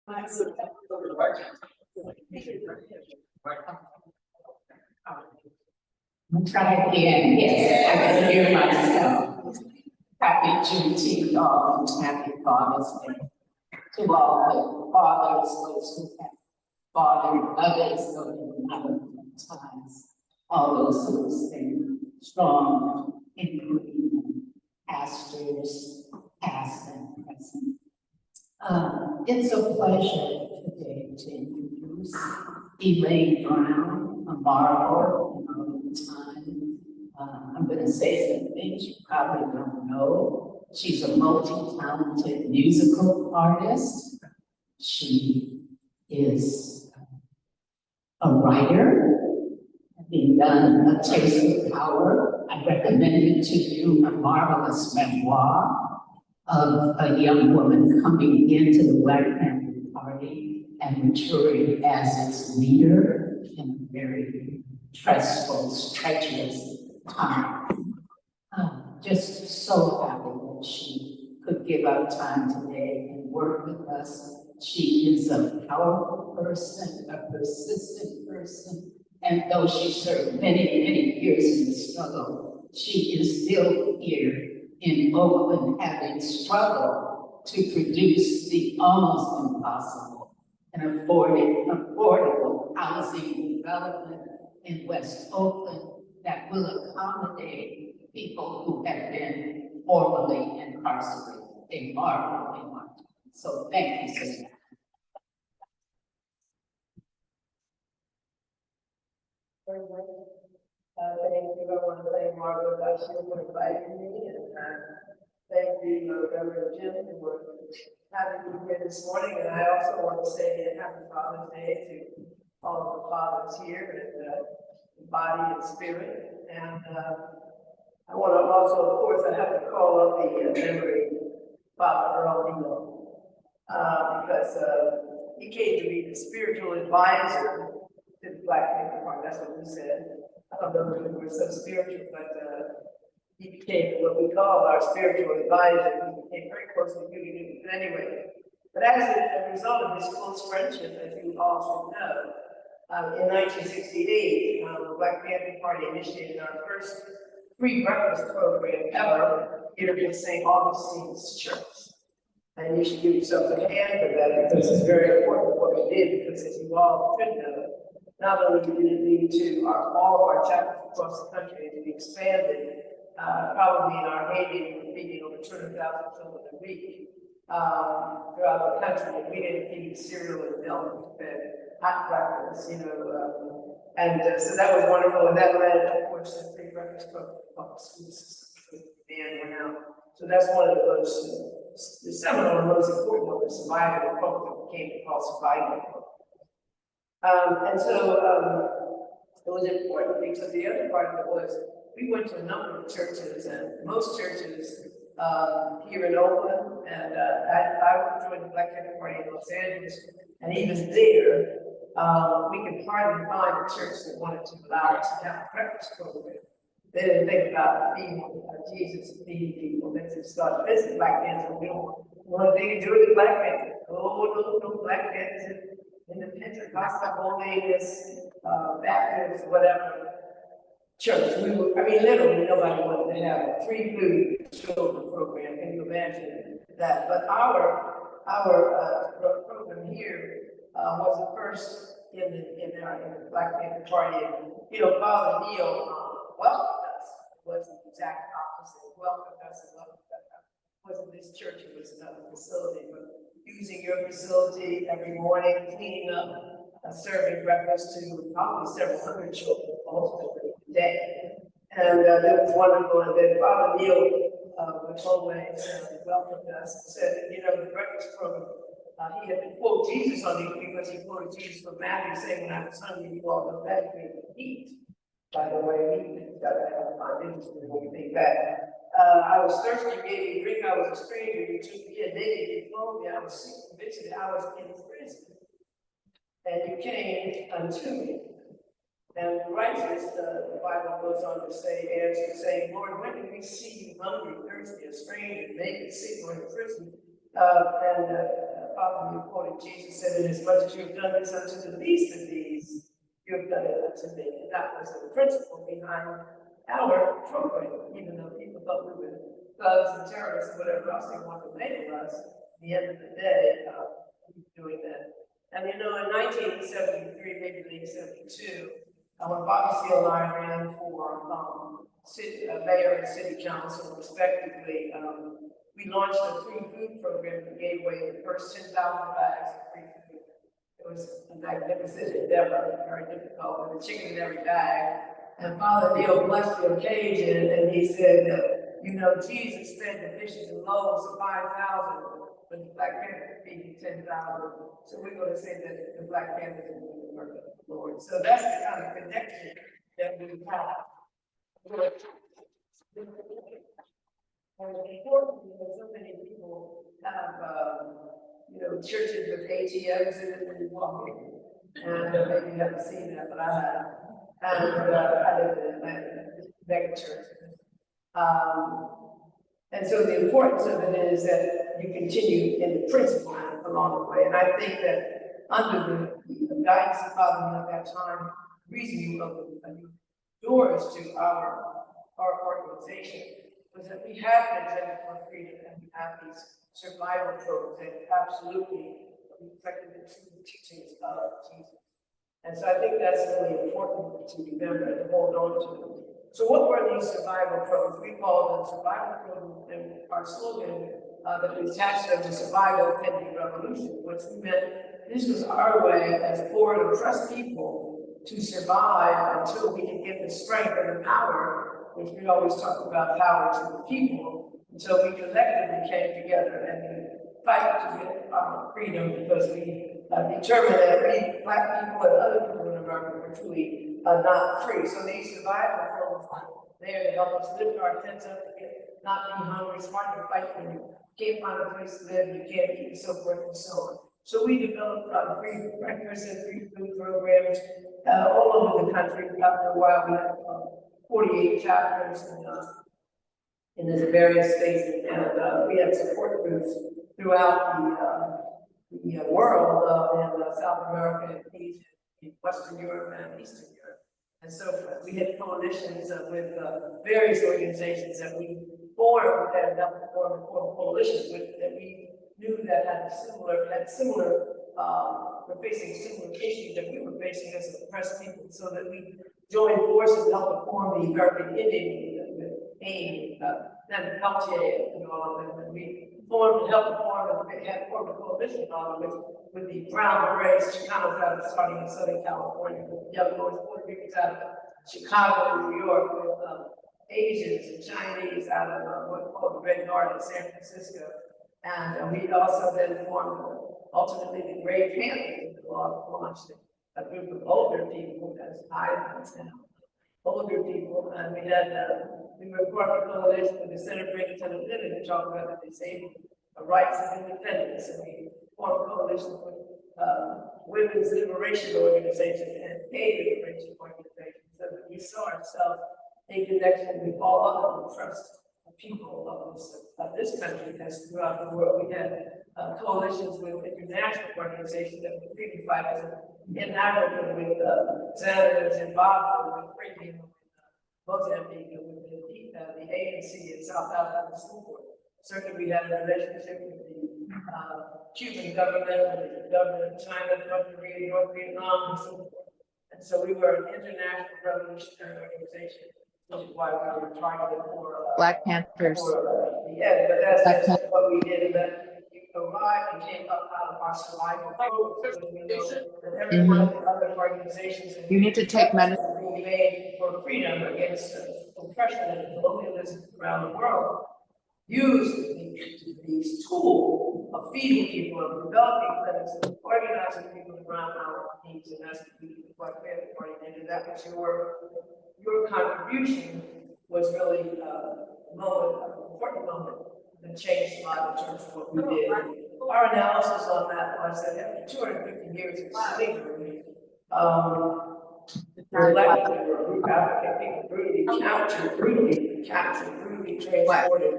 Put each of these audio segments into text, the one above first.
I'll try again. Yes, I can hear myself. Happy Juneteenth, all, and happy Father's Day to all the fathers, those who have fathered others during other times, all those who stand strong, including pastors, past and present. It's a pleasure today to introduce Elaine Brown, a marvel in our own time. I'm going to say some things you probably don't know. She's a multi-talented musical artist. She is a writer, having done A Taste of Power. I recommended to you a marvelous memoir of a young woman coming into the Black Panther Party and maturing as its leader in a very stressful, treacherous time. Just so happy that she could give up time today and work with us. She is a powerful person, a persistent person, and though she served many, many years in the struggle, she is still here in Oakland, having struggled to produce the almost impossible and affordable housing development in West Oakland that will accommodate people who have been formerly incarcerated. They are what they want. So thank you so much. Thank you. I want to thank Margaret Lashley for inviting me, and thank you, Reverend Jim, for having me here this morning. And I also want to say happy Father's Day to all of the fathers here, and body and spirit. And I want to also, of course, I have to call up the memory Father Earl Neal, because he came to be the spiritual advisor to the Black Panther Party. That's what he said. I don't know if we were so spiritual, but he became what we call our spiritual advisor. He became very close to you. But anyway, but as a result of this close friendship, as you all should know, in 1968, the Black Panther Party initiated our first free breakfast program ever here in St. Augustine's Church. And you should give yourself a hand for that, because it's very important what we did, because as you all should know, not only did it lead to all of our chapters across the country to be expanded, probably in our heyday, we were feeding over 200,000 children a week throughout the country, and we didn't feed cereal and milk, we fed hot breakfast, you know, and so that was wonderful, and that led, of course, to the free breakfast program of the school system, and now. So that's one of the most, the seminal and most important one, the survival program that became called survival program. And so it was important because the other part of it was we went to a number of churches, and most churches here in Oakland, and I joined the Black Panther Party in Los Angeles, and even there, we could hardly find a church that wanted to allow us to have a breakfast program. They didn't think about feeding Jesus and feeding people. They just thought, this is Black Panther. We don't want anything to do with the Black Panther. Oh, no Black Panthers in the Pentecostal Holiness, Baptist, whatever church. We were, I mean, literally nobody wanted to have a free food children program. Can you imagine that? But our program here was the first in the Black Panther Party. And, you know, Father Neal welcomed us. It wasn't the exact opposite. Welcomed us and welcomed us. It wasn't this church, it was another facility. But using your facility every morning, cleaning up, serving breakfast to probably several hundred children ultimately a day. And that was wonderful. And then Father Neal always welcomed us and said, you know, the breakfast program, he had to quote Jesus on it because he quoted Jesus from Matthew saying, when I was hungry, you all know that you could eat. By the way, he got to find interesting when you think back. I was thirsty, you gave me a drink, I was a stranger, you took me a naked, you clothed me, I was sick and visited, I was in prison. And you came unto me. And the righteous, the Bible goes on to say, answer, saying, Lord, when did we see you hungry, thirsty, a stranger, naked, sick, or in prison, and Father, you quoted Jesus said, "And as much as you've done this unto the least of these, you have done it unto me." And that was the principle behind our program, even though people thought we were thugs and terrorists and whatever else they wanted to label us. At the end of the day, we were doing that. And in 1973, maybe late 72, when Bobby Seale and I ran for mayor and city council respectively, we launched a free food program that gave away the first 10,000 bags of free food. It was a magnificent endeavor, very difficult, with a chicken in every bag. And Father Neil blessed the occasion, and he said that, Jesus fed the fishes and loaves of 5,000, but the Black Panther feeding 10,000. So we're going to say that the Black Panthers are doing the work of the Lord. So that's the kind of connection that we have. And it's important because so many people have, churches with ATMs in it when you walk in. And maybe you haven't seen that, but I have. And I live in Atlanta, mega church. And so the importance of it is that you continue in the principle along the way. And I think that under the guidance of Father at that time, the reason you opened doors to our organization was that we have an agenda for freedom and we have these survival programs that absolutely reflected the true teachings of Jesus. And so I think that's really important to remember and hold on to. So what were these survival programs? We call them survival programs, and our slogan that we attached them to survival pending revolution, which we meant this was our way as poor and oppressed people to survive until we could get the strength and the power, which we always talk about power to the people, until we collectively came together and we fight to get our freedom, because we determined that we, Black people and other people in America, were truly not free. So these survival programs are there to help us lift our heads up, not be hungry, smart to fight when you can't find a place to live, you can't eat, and so forth and so on. So we developed free breakfast and free food programs all over the country. After a while, we had 48 chapters in the various states, and we had support groups throughout the world in South America, and Asia, in Western Europe, and Eastern Europe. And so we had coalitions with various organizations that we formed and formed coalitions with that we knew that had similar, were facing similar issues that we were facing as oppressed people, so that we joined forces to help to form the American Indian with AIM, then Peltier and all of them, and we helped to form a coalition with the Brown Berets, Chicanos out of starting in Southern California, with young boys, Puerto Ricans out of Chicago and New York, with Asians and Chinese out of what's called the Red Guard in San Francisco. And we also then formed ultimately the Black Panther Party, launched a group of older people, as I now, older people, and we had we were part of a coalition with the Center for Independent Living to talk about the disabled rights of independence, and we formed coalitions with women's liberation organizations and gay liberation organizations, so that we saw ourselves in connection with all other oppressed people of this country as throughout the world. We had coalitions with international organizations that were freedom fighters in Africa, with Zambia, Zimbabwe, with freedom, Mozambique, with the ANC in South Africa, and so forth. Certainly, we had a relationship with the Cuban government, with the government of China, North Korea, North Vietnam, and so forth. And so we were an international revolutionary organization, which is why we were targeted for Black Panthers. Yeah, but that's what we did, and then we arrived and came up out of our survival program. We know that everyone in other organizations. You need to take medicine. Being made for freedom against oppression and colonialism around the world. Use these tools of feeding people, of developing clinics, of organizing people around our needs, and that's what we did with Black Panther Party did, and that was your contribution was really an important moment that changed a lot in terms of what we did. Our analysis on that was that after 250 years of slavery, collectively were African people brutally captured, brutally transported,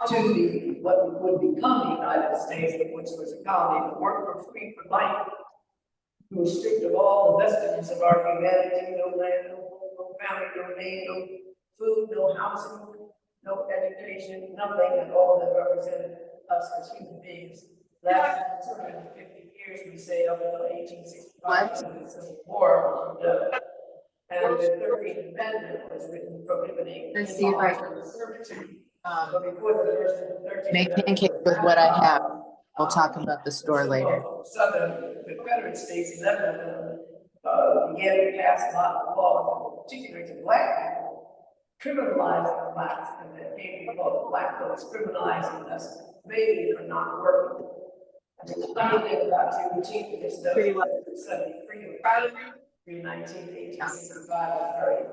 to the, what would become the United States, which was a colony, to work for free for life, to restrict of all the vestiges of our humanity, no land, no home, no family, no name, no food, no housing, no education, nothing at all that represented us as human beings. Last 250 years, we say, up until 1865, the Civil War, and the 13th Amendment was written prohibiting Let's see if I servitude. can But before the first and the 13th make Amendment pancakes was with what I have. ratified, We'll talk about the store later. Southern Confederate states, 11 of them, began to pass a lot of laws, particularly to black people, criminalizing the blacks, and that came to be called the black votes, criminalizing us mainly for not working. And the funny thing about Juneteenth is that freedom in 1865 was very,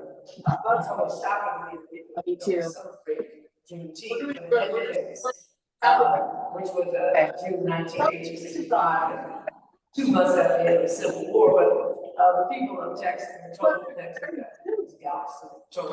that's almost shocking me. Me too. Celebrate Juneteenth, which was June 1865, 2 months after the end of the Civil War. But the people of Texas, the total Texas, was the opposite, told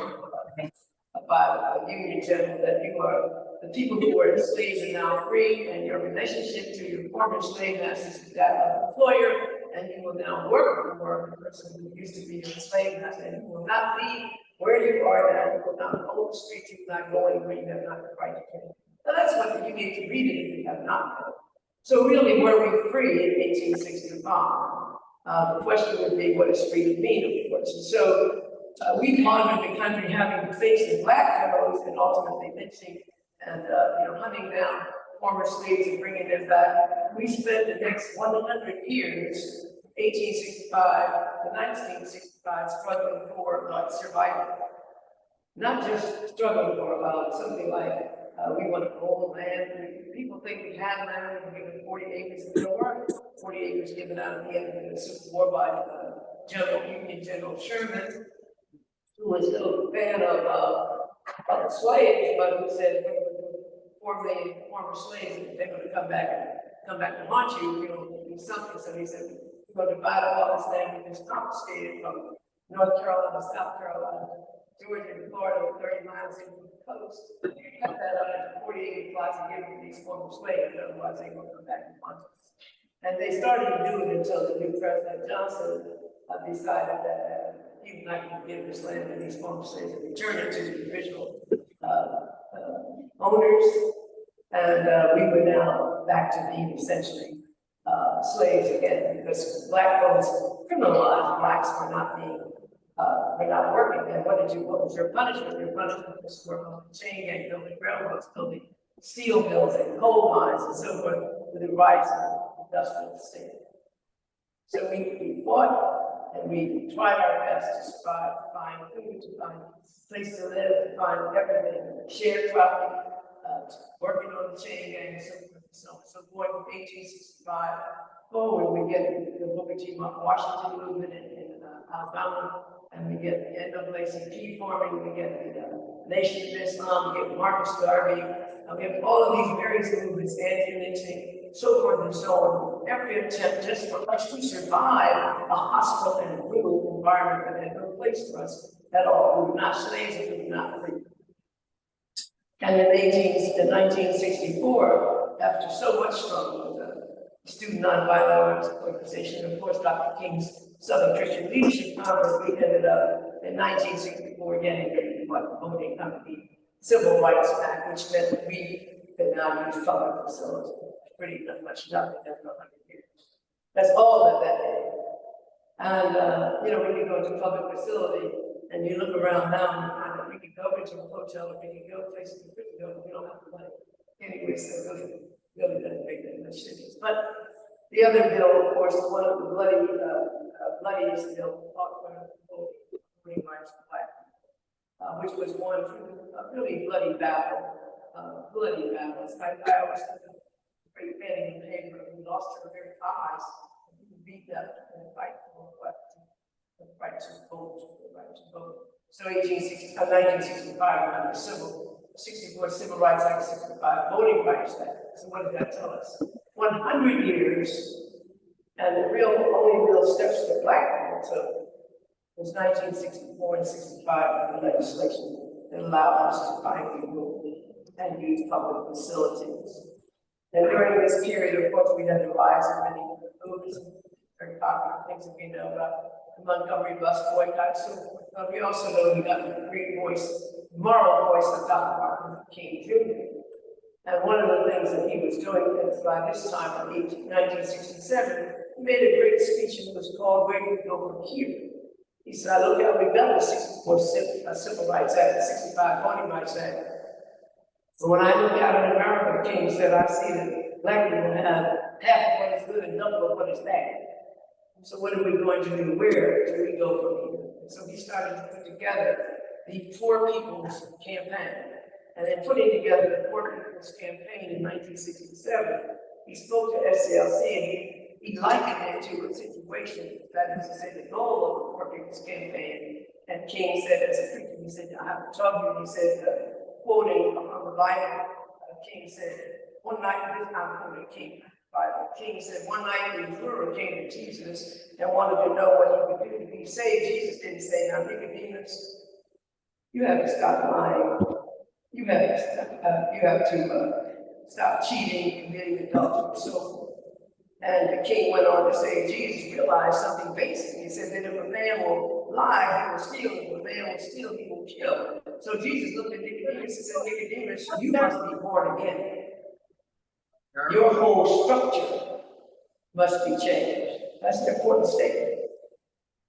about a Union general that you are the people who were enslaved are now free, and your relationship to your former slave masters is that of employer, and you will now work for the person who used to be your slave master, and you will not leave where you are now, you will not go the street, you will not go anywhere you have not the right to go. Now that's what you need to read it if you have not known. So really, were we free in 1865? The question would be, what does freedom mean, of course? And so we honored the country having to face the black fellows and ultimately lynching and hunting down former slaves and bringing them back. We spent the next 100 years, 1865 to 1965, struggling for survival. Not just struggling for something like we want to own land. People think we had land. We were given 40 acres in the war. 40 acres given out at the end of the Civil War by Union General Sherman, who was no fan of slaves, but who said, 4 million former slaves, and they're going to come back and haunt you, do something. So he said, we're going to divide up all this land we just confiscated from North Carolina, South Carolina, Georgia, and Florida, 30 miles into the coast. Cut that up into 48 plots and give them to these former slaves, otherwise they won't come back and haunt us. And they started to do it until the new President Johnson decided that he was not going to give this land to these former slaves and return it to the original owners, and we were now back to being essentially slaves again, because black folks criminalized blacks for not being, for not working. And what was your punishment? Your punishment was to work on the chain gang, building railroads, building steel mills and coal mines and so forth, with the rise of the industrial state. So we fought and we tried our best to survive, to find food, to find a place to live, to find everything, shared property, working on the chain gang and so forth and so on. So going from 1865 forward, we get the Booker T. Washington movement in Alabama, and we get the NAACP forming, we get the Nation of Islam, we get Marcus Garvey, and we have all of these various movements, anti-lynching, so forth and so on. Every attempt just for us to survive a hostile and brutal environment that had no place for us at all. We were not slaves and we were not free. And in 1964, after so much struggle with the Student Nonviolent Arts Organization, and of course Dr. King's Southern Christian Leadership Conference, we ended up in 1964 getting what voting under the Civil Rights Act, which meant that we could now use public facilities. Pretty much nothing after 100 years. That's all that is. And when you go to a public facility and you look around now and you find that we can go into a hotel or we can go places we couldn't go, we don't have the money. Anyway, so really doesn't make that much difference. But the other bill, of course, is one of the bloodiest bill fought for voting rights for black people, which was won through a really bloody battle. Bloody battles. I always think of great Fannie and Hager, who lost her very eyes, and who beat up and fight for the right to vote. So 1965, under 64 Civil Rights Act, 65 Voting Rights Act. So what did that tell us? 100 years, and the only real steps that black people took was 1964 and 65, the legislation that allowed us to finally vote. and use public facilities. And during this period, of course, we had the rise of many movements, very popular things that we know about the Montgomery bus boycott, so forth. But we also know we got the great voice, moral voice of Dr. Martin Luther King Jr. And one of the things that he was doing is by this time in 1967, he made a great speech and it was called Where Do We Go From Here? He said, I look at we've done the 64 Civil Rights Act, the 65 Voting Rights Act. But when I look out in America, the King said, I see that black people have half of what is good and double of what is bad. So what are we going to do? Where do we go from here? And so he started to put together the Poor People's Campaign. And then putting together the Poor People's Campaign in 1967, he spoke to SCLC and he likened it to a situation that is to say the goal of the Poor People's Campaign. And King said, as a preacher, he said, I have to talk to you. He said, quoting from the Bible, King said, one night, this time quoting King, Bible. King said, one night the juror came to Jesus and wanted to know what he could do to be saved. Jesus didn't say, now Nicodemus, you have to stop lying. You have to stop cheating, committing adultery, and so forth. And the king went on to say, Jesus realized something basic. He said that if a man will lie, he will steal. If a man will steal, he will kill. So Jesus looked at Nicodemus and said, Nicodemus, you must be born again. Your whole structure must be changed. That's an important statement.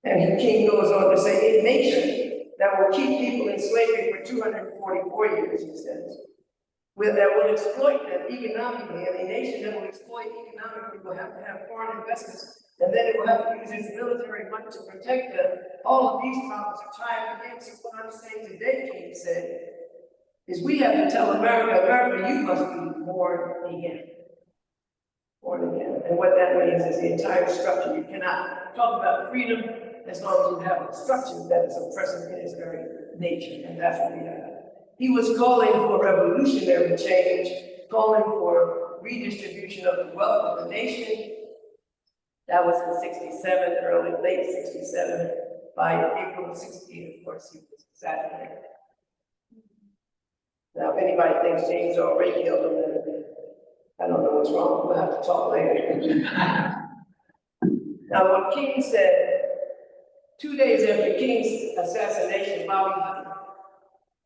And the king goes on to say, a nation that will keep people in slavery for 244 years, he says, that will exploit them economically, and a nation that will exploit economically will have to have foreign investments, and then it will have to use its military might to protect them. All of these problems are tied together. So what I'm saying today, King said, is we have to tell America, America, you must be born again. Born again. And what that means is the entire structure. You cannot talk about freedom as long as you have a structure that is oppressive in its very nature, and that's what we have. He was calling for revolutionary change, calling for redistribution of the wealth of the nation. That was in 67, late 67. By April of 16, of course, he was assassinated. Now, if anybody thinks James already killed him, then I don't know what's wrong. We'll have to talk later. Now, what King said, 2 days after King's assassination, Bobby Hutton,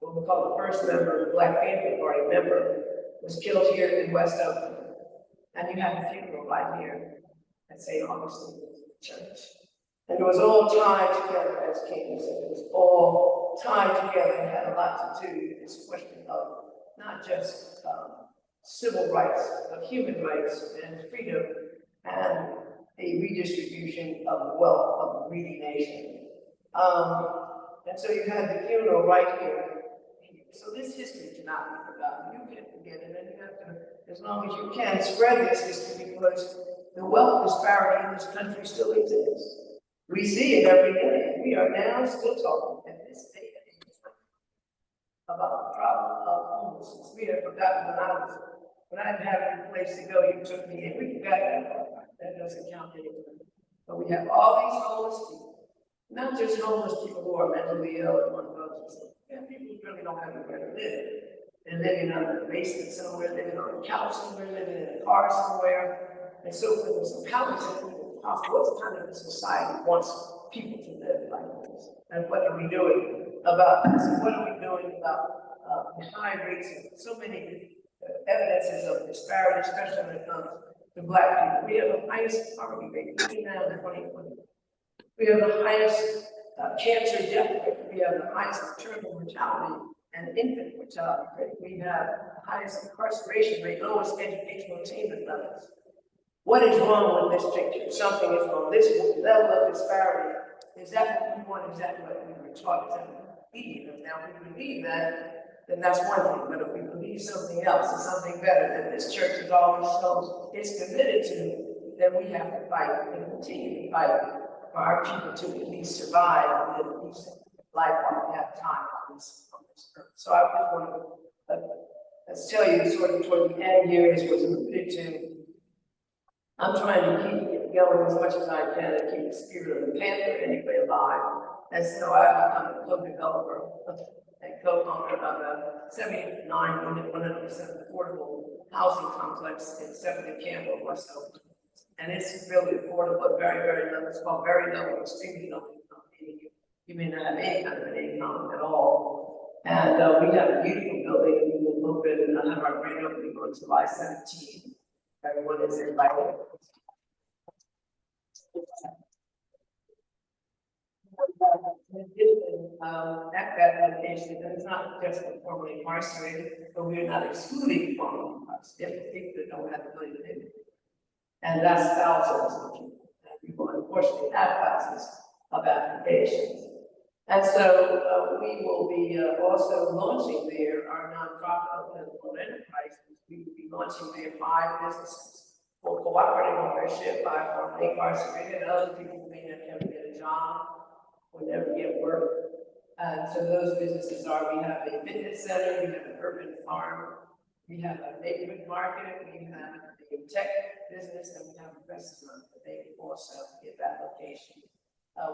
what we call the first member of the Black Panther Party member, was killed here in West Oakland. And you had a funeral right here at St. Augustine's Church. And it was all tied together, as King said, it was all tied together and had a lot to do with this question of not just civil rights, but human rights and freedom and a redistribution of wealth of the greedy nation. And so you had the funeral right here. So this history cannot be forgotten. You can't forget it, and you have to, as long as you can, spread this history because the wealth disparity in this country still exists. We see it every day. We are now still talking at this day about the problem of homelessness. We have forgotten when I didn't have any place to go, you took me in. We forgot that part. That doesn't count anymore. But we have all these homeless people, not just homeless people who are mentally ill and one of those. People who really don't have anywhere to live. They're living in a basement somewhere, living on a couch somewhere, living in a car somewhere, and so forth. So how is it even possible? What kind of a society wants people to live like this? And what are we doing about this? And what are we doing about the high rates of so many evidences of disparity, especially when it comes to Black people? We have the highest poverty rate, even now in 2020. We have the highest cancer death rate. We have the highest maternal mortality and infant mortality rate. We have the highest incarceration rate, lowest educational attainment levels. What is wrong with this picture? Something is wrong. This level of disparity, is that what we want? Is that what we were taught? Is that what we believe? Now, if we believe that, then that's one thing. But if we believe something else and something better that this church has always shown is committed to, then we have to fight and continue to fight for our people to at least survive and live a decent life while we have time on this earth. So I just want to tell you sort of toward the end here, as was alluded to, I'm trying to keep it going as much as I can and keep the spirit of the Panther anyway alive. And so I've become a co-developer and co-owner of a 79-unit, 100% affordable housing complex in 70 Campbell, West Oakland. And it's really affordable, very, very low. It's called very low, extremely low income. You may not have any kind of an income at all. And we have a beautiful building. We will open and have our grand opening on July 17th. Everyone is invited. At that location, it's not just for formerly incarcerated, but we're not excluding formerly incarcerated people that don't have the ability to pay. And that's thousands. And people unfortunately have thousands of applications. And so we will be also launching there our nonprofit open enterprises. We will be launching there 5 businesses for cooperative ownership by formerly incarcerated and other people who may not ever get a job or never get work. And so those businesses are, we have a fitness center, we have an urban farm, we have a neighborhood market, we have a tech business, and we have a restaurant that they can also give that location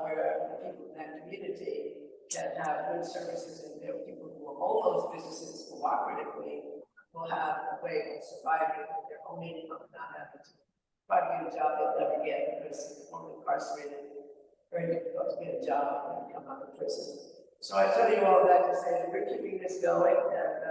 where people in that community can have good services, and there are people who will own those businesses cooperatively will have a way of surviving with their own income, not having to try to get a job they'll never get because they're only incarcerated. Very difficult to get a job when you come out of prison. So I tell you all that to say that we're keeping this going, and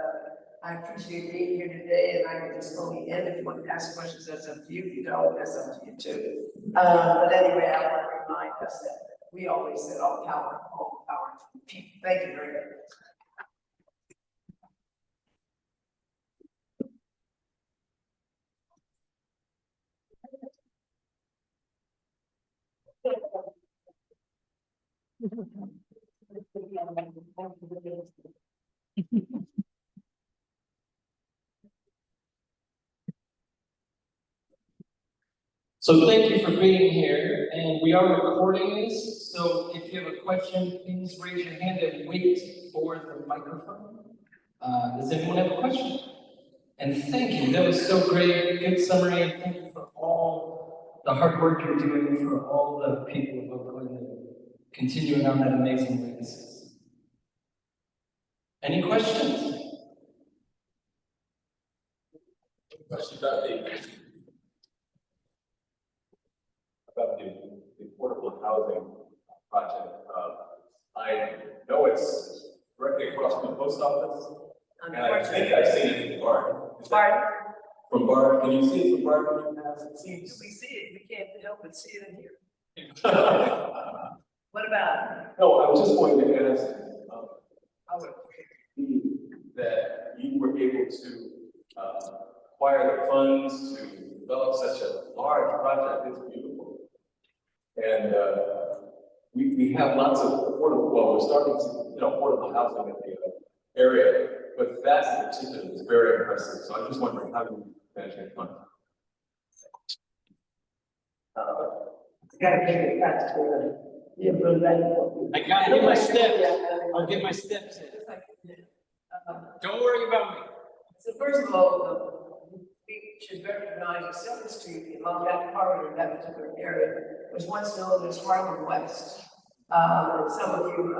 I appreciate being here today, and I can just only end. If you want to ask questions, that's up to you. If you don't, that's up to you too. But anyway, I want to remind us that we always said all power to the people. Thank you very much. So thank you for being here, and we are recording this, so if you have a question, please raise your hand and wait for the microphone. Does anyone have a question? And thank you, that was so great, good summary, and thank you for all the hard work you're doing for all the people of Oakland and continuing on that amazing legacy. Any questions? Question about the affordable housing project. I know it's directly across from the post office, and I think I've seen it from BART. From BART, can you see it from BART when you pass? It seems. We see it, we can't help but see it in here. What about it? No, I was just going to ask that you were able to acquire the funds to develop such a large project. It's beautiful. And we have lots of affordable, well, we're starting to, affordable housing in the area, but that in particular is very impressive. So I'm just wondering how you manage that fund. Gotta take it back to the, I gotta get my steps. I'll get my steps in. Don't worry about me. So first of all, we should recognize that 7th Street along that corridor, that particular area, was once known as Harlem West. Some of you,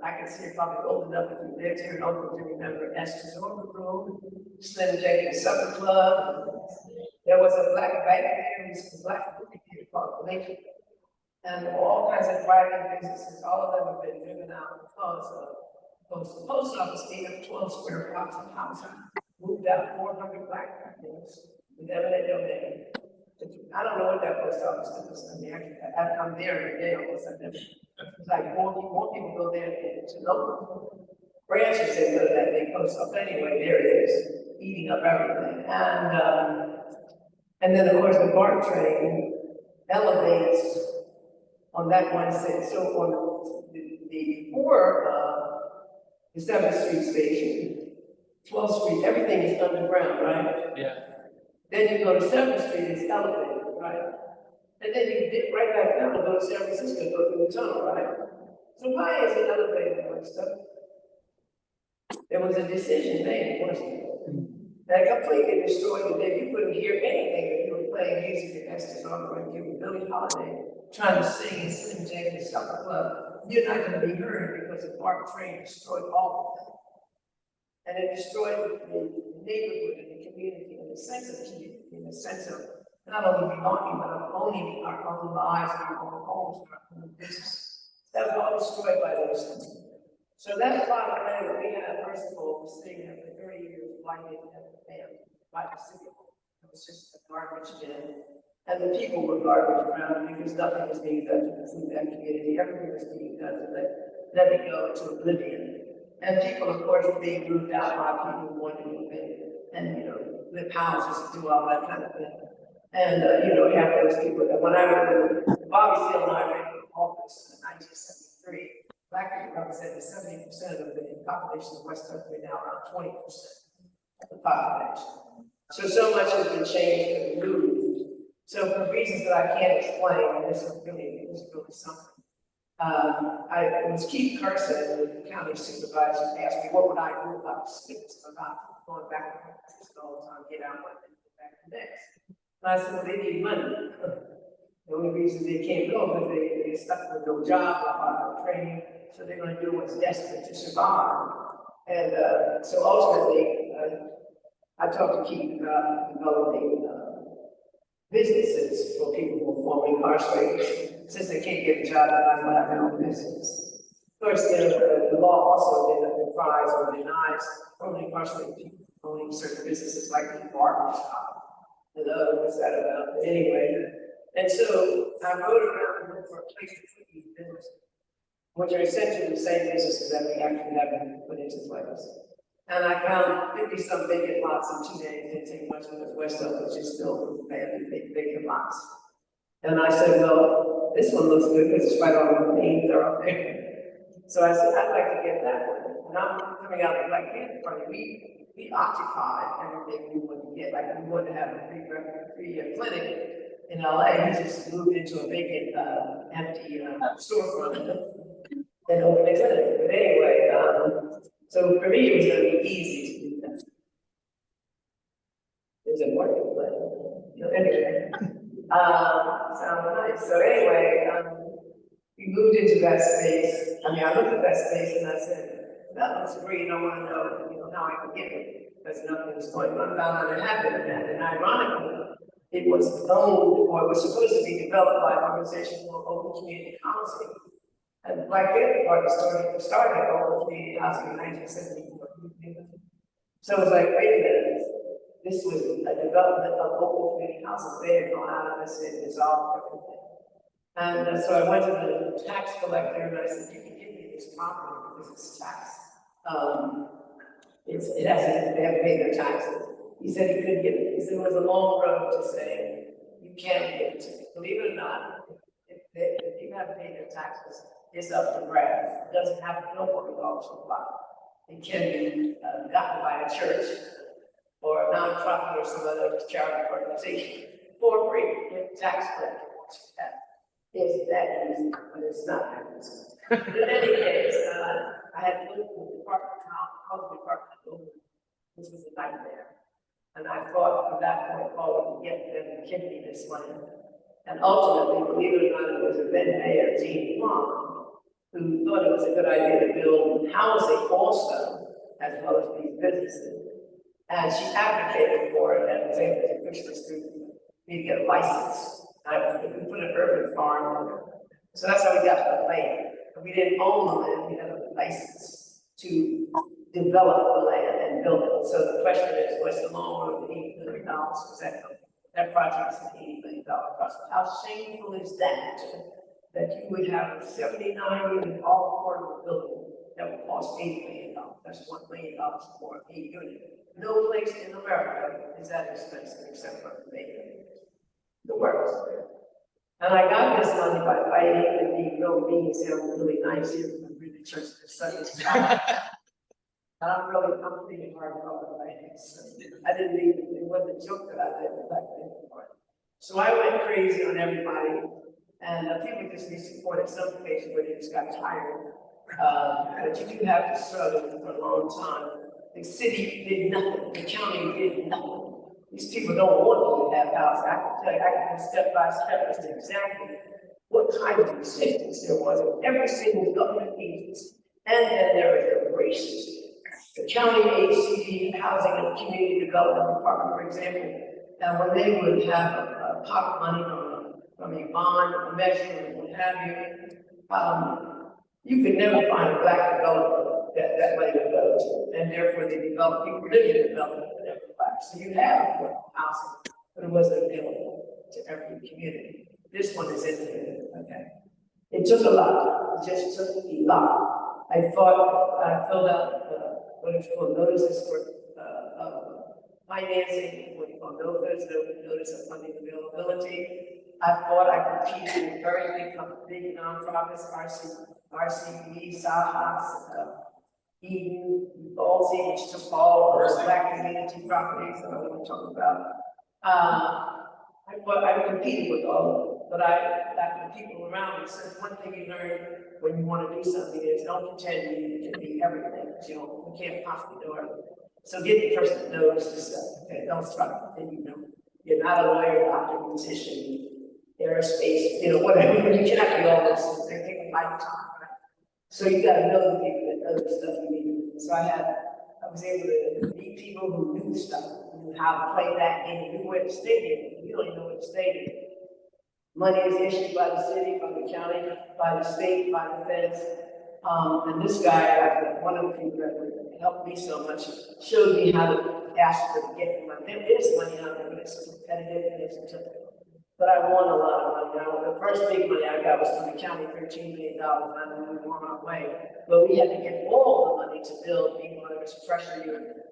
I can see you're probably old enough if you lived here in Oakland to remember Esther's Over Room, Slim Jenkins Supper Club. There was a black bank there, it was a black movie theater called Lincoln. And all kinds of private businesses, all of them have been driven out because of the post office gave up 12 square blocks of housing, moved out 400 black families with eminent domain. I don't know what that post office does. I mean, I'm there every day almost. It's like more people go there to local branches and go to that big post office. Anyway, there it is, eating up everything. And then of course the BART train elevates on that one side. So on the 7th Street station, 12th Street, everything is underground, right? Yeah. Then you go to 7th Street, it's elevated, right? And then you dip right back down and go to San Francisco, go through the tunnel, right? So why is it elevated and stuff? There was a decision made, wasn't there? That completely destroyed the day. You couldn't hear anything if you were playing music at Esther's Over and you were Billie Holiday trying to sing in Slim Jenkins Supper Club. You're not going to be heard because the BART train destroyed all of that. And it destroyed the neighborhood and the community and the sense of community, in the sense of not only belonging, but of owning our own lives, our own homes, our own business. That was all destroyed by those things. So that plot of land that we had, first of all, was sitting there for 30 years, blighted and by the city. It was just a garbage bin. And the people were garbage around it because nothing was being done to improve that community. Everything was being done to let it go into oblivion. And people, of course, were being moved out by people who wanted to move in and, you know, live houses and do all that kind of thing. And, you know, have those people that when I went to Bobby Seale and I ran for office in 1973, Black people represented 70% of the population of West Oakland, now around 20% of the population. So much has been changed and moved. So for reasons that I can't explain, and this is really something. It was Keith Carson, the county supervisor, asked me what would I do about the splits, about going back to Francisco all the time, get out one and go back to the next. And I said, well, they need money. The only reason they can't go is they're stuck with no job, no training, so they're going to do what's desperate to survive. And so ultimately, I talked to Keith about developing businesses for people who are formerly incarcerated, since they can't get a job, they might have their own business. Of course, the law also deprives or denies formerly incarcerated people owning certain businesses like the barber shop and other what's that about. But anyway, and so I rode around and looked for a place to put these businesses, which are essentially the same businesses that we actually have put into place. And I found 50-some vacant lots in 2 days. It didn't take much because West Oakland is just filled with vacant lots. And I said, well, this one looks good because it's right on the main thoroughfare. So I said, I'd like to get that one. And I'm coming out of the Black Panther Party. We occupied everything we wanted to get. Like we wanted to have a free clinic in LA. We just moved into a vacant, empty storefront and opened a clinic. But anyway, so for me, it was going to be easy to do that. It was a working plan. Anyway, sounds nice. So anyway, we moved into that space. I mean, I looked at that space and I said, that looks great. I want to know, you know, how I can get it because nothing was going on down there happened in that. And ironically, it was owned or it was supposed to be developed by an organization called Open Community Housing. And the Black Panther Party started Open Community Housing in 1974. So it was like, wait a minute, this was a development of local community housing. They had gone out of this and dissolved everything. And so I went to the tax collector and I said, you can give me this property because it's tax. They have to pay their taxes. He said he couldn't give it. He said it was a long road to say, you can't give it to me. Believe it or not, if you haven't paid your taxes, it's up for grabs. It doesn't have to go for $40 a block. It can be gotten by a church or a nonprofit or some other charity organization for free if tax collector wants you that. It's that easy, but it's not that easy. In any case, I had to look at the health department, which was a nightmare. And I thought from that point forward to get them to give me this money. And ultimately, believe it or not, it was a then mayor, Jean Plum, who thought it was a good idea to build housing also, as well as these businesses. And she advocated for it and was able to push this through me to get a license. We put an urban farm there. So that's how we got the land. We didn't own the land, we had a license to develop the land and build it. So the question is, what's the long road to $80 million? Because that project is an $80 million project. How shameful is that? That you would have a 79-unit all-affordable building that would cost $80 million. That's $1 million for a unit. No place in America is that expensive except for Jamaica. The world is there. And I got this money by fighting and being real mean, sounding really nice here from the really church this Sunday. And I'm thinking hard about what I did. I didn't even, it wasn't a joke that I did the Black Panther Party. So I went crazy on everybody, and people just need support at some occasion where they just got tired. But you do have to struggle for a long time. The city did nothing, the county did nothing. These people don't want you to have houses. I can tell you, I can step by step as to exactly what kind of resistance there was in every single government agency. And then there is a racist The county HCD Housing and Community Development Department, for example, now when they would have a pot of money from a bond, a measure, or what have you could never find a black developer that money would go to, and therefore the people living in development were never black. So you have affordable housing, but it wasn't available to every community. This one is independent, okay? It took a lot, it just took a lot. I filled out what is called notices for financing, what you call notice of funding availability. I thought I competed with very big nonprofits, RCB, SAHAS, Eden, Ballsy, which took all black community properties that I want to talk about. I thought I competed with all of them, but like the people around me said, one thing you learn when you want to do something is don't pretend you can be everything. You can't possibly do everything. So get the person that knows the stuff. Okay, don't try to pretend you know. You're not a lawyer, doctor, musician, aerospace, whatever. You cannot be all those things. They take a lifetime, right? So you got to know the people that know the stuff you need. So I was able to meet people who knew stuff, who knew how to play that game, knew where the stadium. You don't even know what the stadium is. Money is issued by the city, by the county, by the state, by the feds. And this guy, one of the people that helped me so much, showed me how to ask for to get the money. There is money out there, but it's competitive and it's difficult. But I won a lot of money. Now, the first big money I got was from the county, $13 million, and I knew we were on our way. But we had to get all the money to build, even though there's pressure,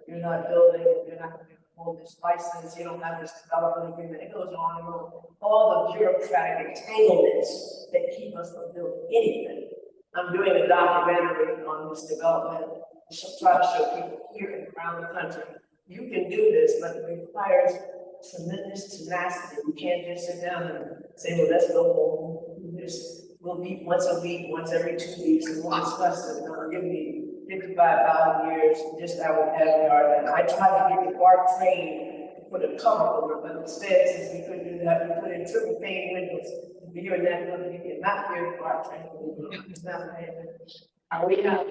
you're not building, you're not going to hold this license, you don't have this development agreement, it goes on and on. All the bureaucratic entanglements that keep us from building anything. I'm doing a documentary on this development to try to show people here and around the country, you can do this, but it requires tremendous tenacity. You can't just sit down and say, well, let's go home. We'll meet once a week, once every 2 weeks, and we'll discuss it. Give me 55,000 years, just that would have yard. And I tried to get the bar train to put a cover over it, but instead, since we couldn't do that, we put in triple pane windows. If you're in that building, you cannot hear the bar train. It's not we have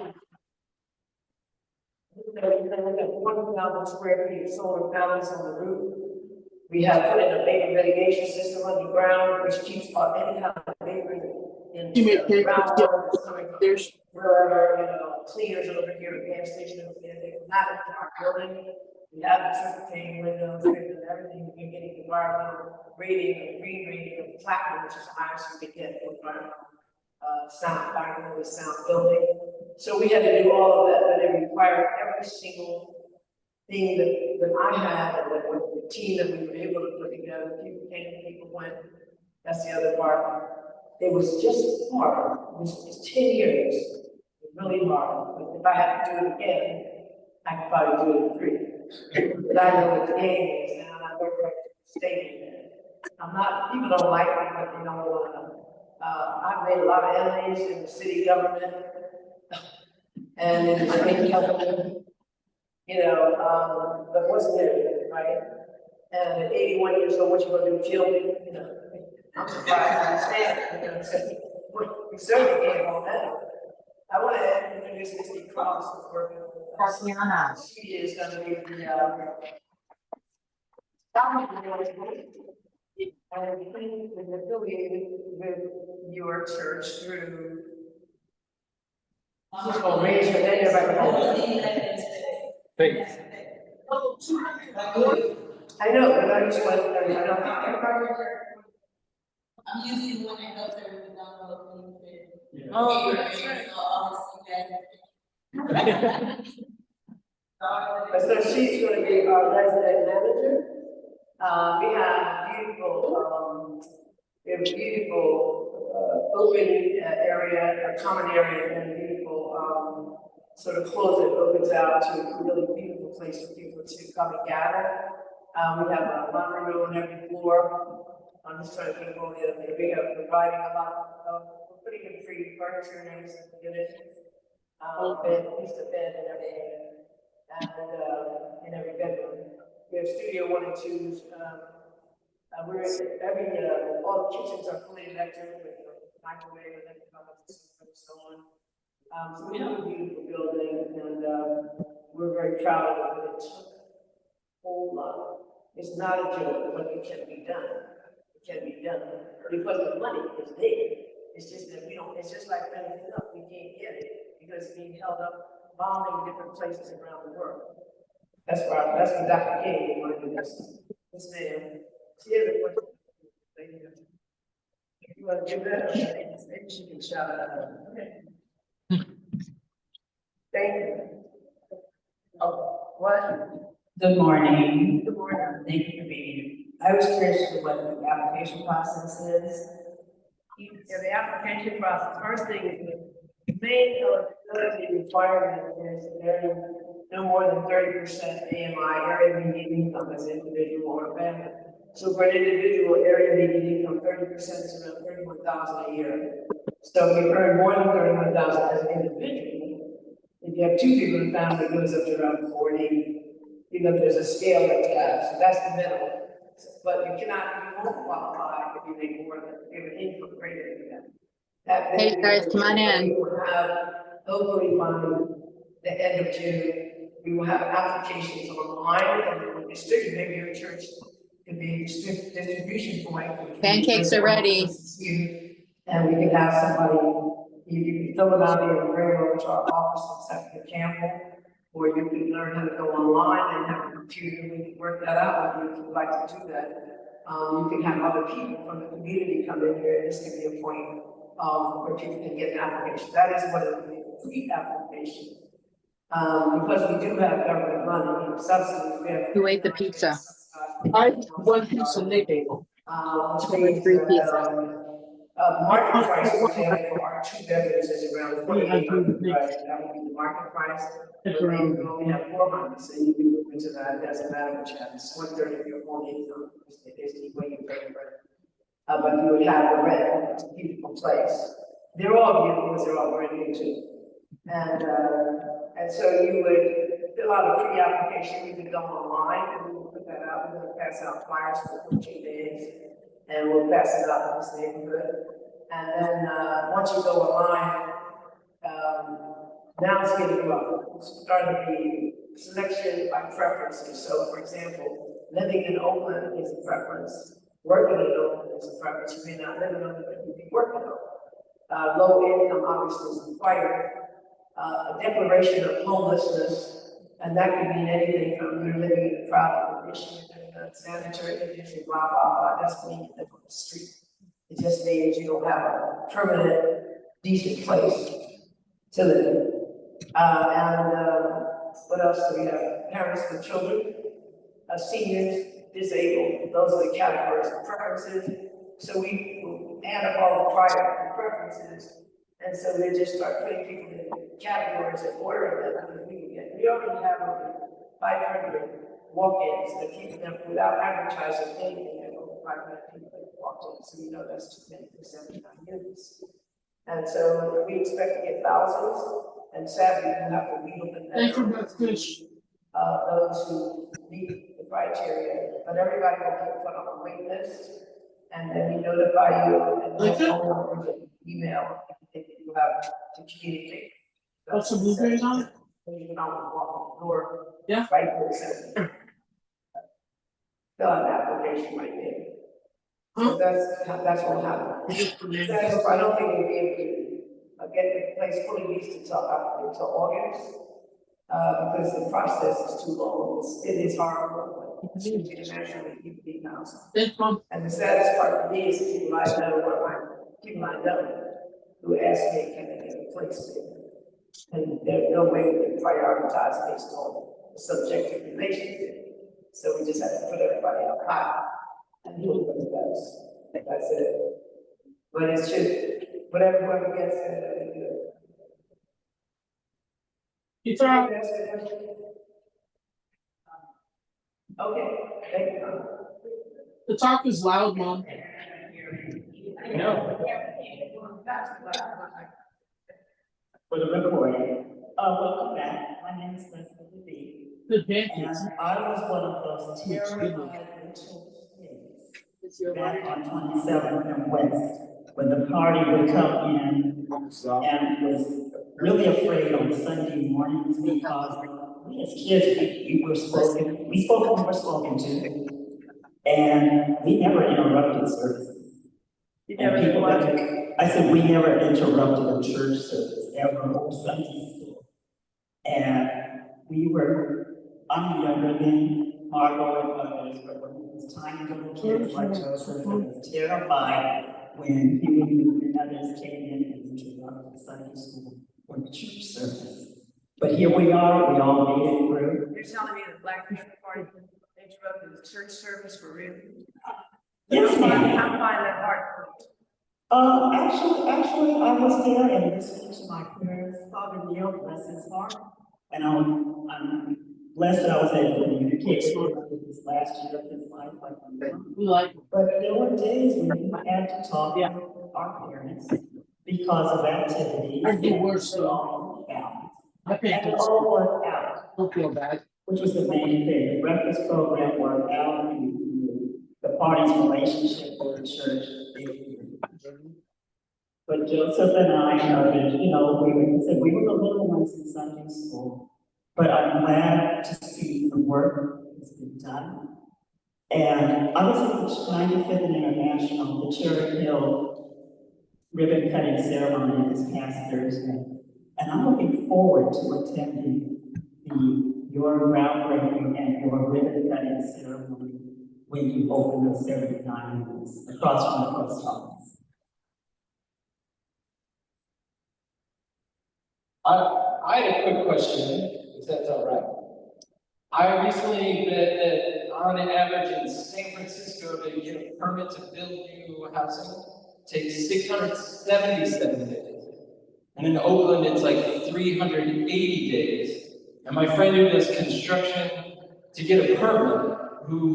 1,000 square feet of solar panels on the roof. We have put in a vapor mitigation system underground, which keeps any kind of vapor in the groundwater that's coming from wherever, cleaners over here at gas station, they will not enter our building. We have the triple pane windows, and everything. We're getting environmental rating, and green rating of platinum, which is the highest we can get for environmental environmentally sound building. So we had to do all of that, but it required every single thing that I had, and that with the team that we were able to put together. People came, people went. That's the other part. It was just hard. It was 10 years. It was really hard. But if I had to do it again, I could probably do it in 3. But I know what the game is now, and I work right to stay there. I'm not, people don't like me, but I've made a lot of enemies in the city government and in the state government. But what's there, right? And at 81 years old, what you gonna do, kill me? I'm surprised I understand. We certainly can't hold that. I want to introduce Misty Cross, who's working with us. She is gonna be the and is affiliated with your church through. I'm just gonna raise your hand, everybody. Thanks. I know, but I just want to, I'm usually the one that helps everyone download things. Yeah. Oh, that's right. So she's going to be our resident manager. We have beautiful open area, a common area, and a beautiful sort of closet opens out to a really beautiful place for people to come and gather. We have a laundry room on every floor. I'm just trying to think of all the other things. We are providing a lot of, we're putting in free furniture and everything to get it. Bed, at least a bed and everything. And in every bedroom. We have studio 1 and 2s. We're all the kitchens are fully electric with microwave and so on. So we have a beautiful building, and we're very proud of it, but it took a whole lot. It's not a joke, but it can be done. It can be done, because the money is there. It's just that we don't, it's just like anything else, we can't get it, because it's being held up, bombing different places around the world. That's what Dr. King reminded us. This man, she has a question. You want to give that? Maybe she can shout it out. Okay. Thank you. Oh, what? Good morning. Good morning. Thank you for being here. I was curious to what the application process is. Yeah, the application process, first thing is the main eligibility requirement is there no more than 30% AMI, area median income as an individual or a family. So for an individual, area median income, 30% is around 31,000 a year. So if you earn more than 31,000 as an individual, if you have two people in the family, it goes up to around 40. You know, there's a scale that you have, so that's the minimum. But you won't qualify if you make more than, if you have an income greater than that. Hey, guys, come on in. We will have, hopefully by the end of June, we will have applications online and we will distribute, maybe your church could be a distribution point. Pancakes are ready. And we can have somebody, you can fill them out here and bring them over to our office in Secretary Campbell. Or you can learn how to go online and have a computer, we can work that out with you if you'd like to do that. You can have other people from the community come in here, and this can be a point where people can get an application. That is what it would be, a free application. Because we do have government money, subsidies, we have. Who ate the pizza? I one piece of Nick able. Three pieces. Market price, for example, for our two bedrooms is around 4,800, right? That would be the market price. But maybe we only have 400, so you can move into that, it doesn't matter what you have, it's 1/3 of your whole income, is the way you pay rent. But you would have the rent to keep it in place. They're all vehicles, they're all brand new too. And so you would fill out a pre-application, you could go online, and we will put that out, we're gonna pass out flyers for 14 days. And we'll pass it out in this neighborhood. And then, once you go online, now it's getting rough. It's starting to be selection by preferences. So for example, living in Oakland is a preference. Working in Oakland is a preference. You may not live in Oakland, but you can work in Oakland. Low income obviously is required. A declaration of homelessness, and that could mean anything from you're living in a crowded condition, sanitary condition, blah, blah, blah. That's when you live on the street. It just means you don't have a permanent, decent place to live in. What else do we have? Parents with children, seniors, disabled, those are the categories of preferences. So we will add up all the prior preferences, and so we just start putting people in categories and ordering them. We already have over 500 walk-ins that keep them without advertising anything, and over 500 people that walked in, so you know that's too many for 79 units. And so we expect to get thousands, and sadly, we'll have to wheel them down. Those who meet the criteria, but everybody will get put on a wait list, and then we notify you, and my phone number, and email, if you have to communicate. What's some blueberries on it? You can always walk in the door. Yeah. Right there, so. Fill out an application right there. So that's what happened. So I don't think we'll be able to get the place fully leased until August. Because the process is too long, it is horrible, but you can actually keep the house. And the saddest part for me is people I know who ask me, can they get a place there? And there's no way we can prioritize based on the subjective relationship. So we just have to put everybody up high and do what it does. That's it. But it should, whatever whoever gets it, that'll be good. It's all right. Okay, thank you. The talk is loud, Mom. No. For the recording, welcome back. My name is Leslie B. The And pancakes. I was one of those terrified little kids back on 27th and West, when the party would come in and was really afraid on Sunday mornings because we as kids, we were spoken, we spoke and were spoken to. And we never interrupted service. You And never people watched that, I said, we never interrupted a church service ever or Sunday school. And I'm younger than Margot and others, but when it was tiny little kids like Joseph, I was terrified when Huey and others came in and interrupted Sunday school or the church service. But here we are, we all made it through. You're telling me the Black Panther Party interrupted the church service for real? Yes, ma'am. I find that hard. Actually, I was there and listening to my parents, Father Neil, bless his heart. And I'm blessed that I was able to communicate with him with this last year of his life. But there were days when we had to talk to our parents because of activities. I do worse, all out. I think And it it's, all worked out, don't feel bad. which was the main thing. The breakfast program worked out, and the party's relationship with the church. But Joseph and I noted, we were the little ones in Sunday school, but I'm glad to see the work that's been done. And I was at the 95th International, the Cherry Hill ribbon cutting ceremony this past Thursday. And I'm looking forward to attending your groundbreaking and your ribbon cutting ceremony when you open those 79 rooms across from the post office. I had a quick question, if that's all right. I recently read that on an average in San Francisco, to get a permit to build new housing takes 677 days. And in Oakland, it's like 380 days. And my friend who does construction, to get a permit,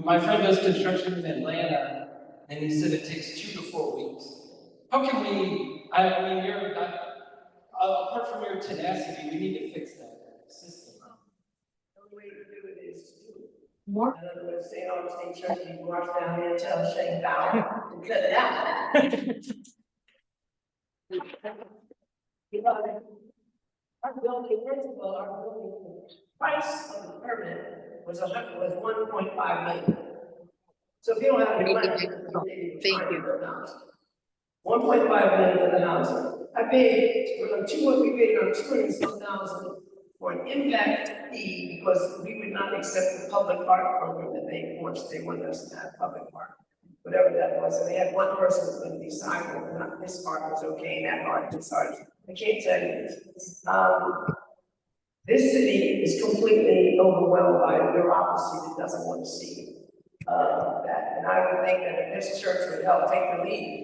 my friend does construction in Atlanta, and he said it takes 2 to 4 weeks. How can we, apart from your tenacity, we need to fix that system. The only way to do it is to do it. More. In other words, St. Augustine Church, you march down there and tell Shane Bauer to cut it out. Our building principal, our building price of the permit was 1.5 million. So if you don't have any money, Thank you. 1.5 million for the house. I paid, we paid around 200,000 for an impact fee because we would not accept the public art program that they wanted us to have public art. Whatever that was, and they had one person who was going to decide whether or not this art was okay and that art was art. I can't tell you this. This city is completely overwhelmed by a bureaucracy that doesn't want to see that. And I would think that if this church would help take the lead,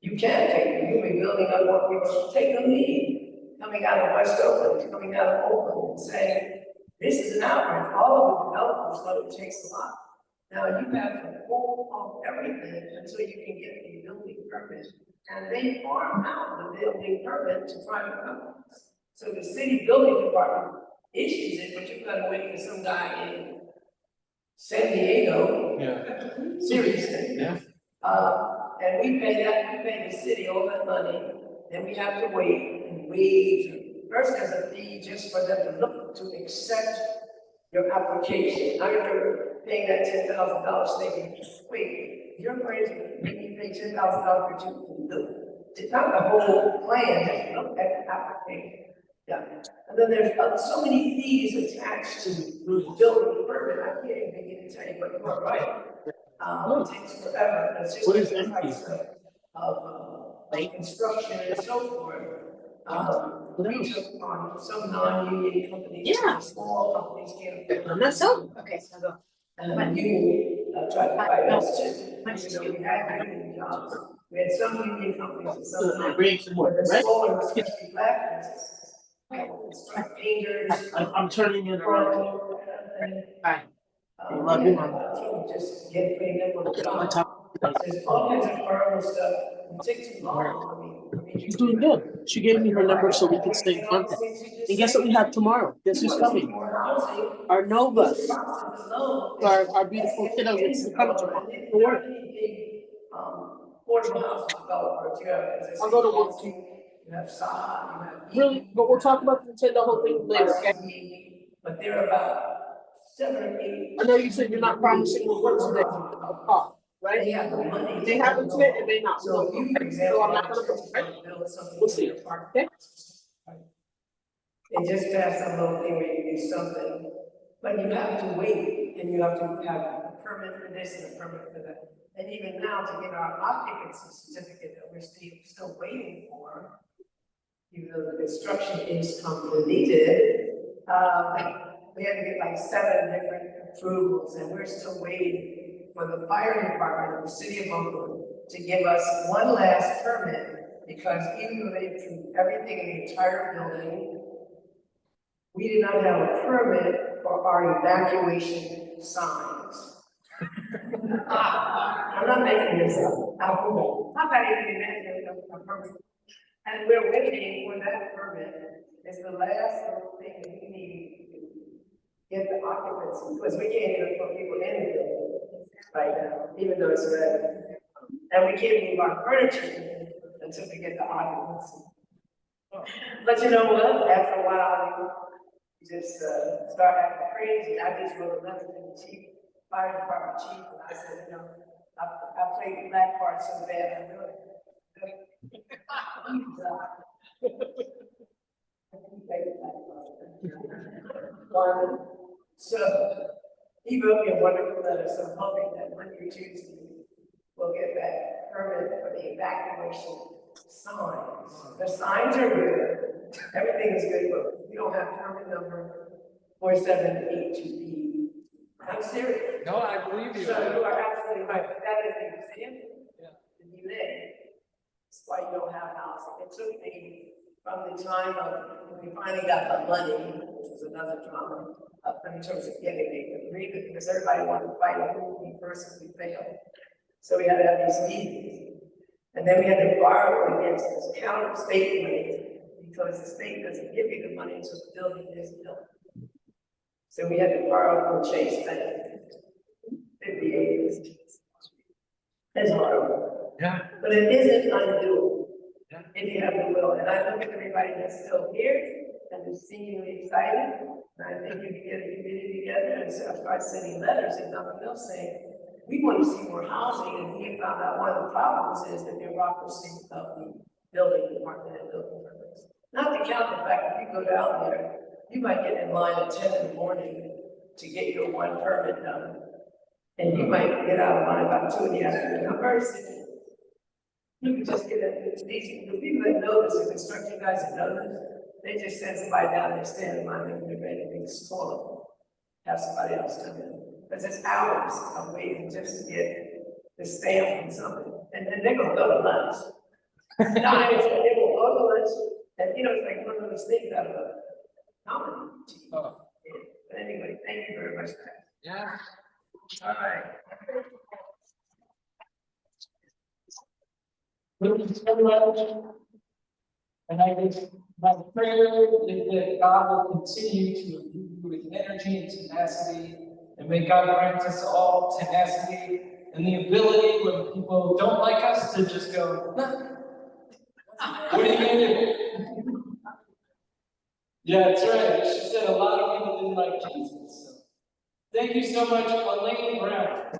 you can take, you'll be building up what people take the lead, coming out of West Oakland, coming out of Oakland, and saying, this is an outrage. All of the developers know it takes a lot. Now you have to hold on everything until you can get a building permit. And they farm out the building permit to private companies. So the city building department issues it, but you've got to wait for some guy in San Diego. Yeah. Seriously. Yeah. And we pay the city all that money, and we have to wait and wait. First there's a fee just for them to look, to accept your application. I remember paying that $10,000 thinking, wait, you're going to make me pay $10,000 for you to look. It's not the whole plan, just look at the application. Yeah. And then there's so many fees attached to the building permit, I can't even begin to tell you, but you're right. It takes forever. It's just What is the that? price of construction and so forth. We took on some non-union companies, Yeah. small companies can't. That's so, okay, so go. And the union tried to fight us too. We had union jobs. We had some union companies and some not. Bring some more, But the right? smaller, especially black businesses, construct painters. I'm turning it around. Hi. Love you, Mom. Just get paid them on the On job. top. There's all kinds of horrible stuff. It takes too long. I mean, She's doing good. She gave me her number so we could stay in contact. And guess what we have tomorrow? Guess who's coming? Our Nova. Our beautiful kiddo gets to come tomorrow to work. Affordable house developers, you have, as I say, I'll go to work too. you have Saab, you have. Really? But we'll talk about the Nintendo whole thing later, okay? But there are about 7 or 8. I know you said you're not promising the work today, right? They have the money. It may happen today, it may not. So if you, for So example, I'm not gonna, right? build something. We'll see. Okay. They just passed some little thing where you do something, but you have to wait, and you have to have a permit for this and a permit for that. And even now, to get our occupancy certificate that we're still waiting for, even though the construction is completed, we had to get like 7 different approvals, and we're still waiting for the fire department of the city of Oakland to give us one last permit, because even though they approved everything in the entire building, we did not have a permit for our evacuation signs. I'm not making this up. I'm not even imagining a permit. And we're waiting for that permit. It's the last little thing that we need to get the occupancy, because we can't even put people in the building right now, even though it's ready. And we can't move our furniture until we get the occupancy. But you know what? After a while, you just start acting crazy. I just wrote a letter to the chief, fire department chief, and I said, you know, I played the black part so bad, I know it. So he wrote me a wonderful letter, so I'm hoping that Monday or Tuesday we'll get that permit for the evacuation signs. The signs are good, everything is good, but we don't have permit number 4782B. I'm serious. No, I believe you. So you are absolutely right, but that is the museum. Yeah. The delay. That's why you don't have housing. It took me from the time of, when we finally got the money, which was another drama, in terms of getting the agreement, because everybody wanted to fight over who would be first if we failed. So we had to have these meetings. And then we had to borrow against this counter state money, because the state doesn't give you the money until the building is built. So we had to borrow from Chase Bank. 50 acres. It's horrible. Yeah. But it isn't undoable. Yeah. If you have the will. And I look at everybody that's still here and is seemingly excited. And I think you can get a committee together and start sending letters and nothing else saying, we want to see more housing. And we found out one of the problems is the bureaucracy of the building department and building permits. Not to count the fact that you go down there, you might get in line at 10 in the morning to get your one permit done. And you might get out of line about 2 in the afternoon. I'm very serious. You can just get it. The people that know this, the construction guys that know this, they just send somebody down there, stand in line, and they're ready to be spoiled. Have somebody else come in. Because it's hours of waiting just to get the stamp and something. And then they're gonna go to lunch. No, I understand, they will go to lunch, and you know, it's like one of those things out of a comedy. Oh. Yeah. But anyway, thank you very much, guys. Yeah. All right. And I guess my prayer is that God will continue to imbue you with energy and tenacity, and may God grant us all tenacity and the ability when people don't like us to just go, nah. What are you gonna do? Yeah, that's right. She said a lot of people didn't like Jesus. So. Thank you so much, Elaine Brown.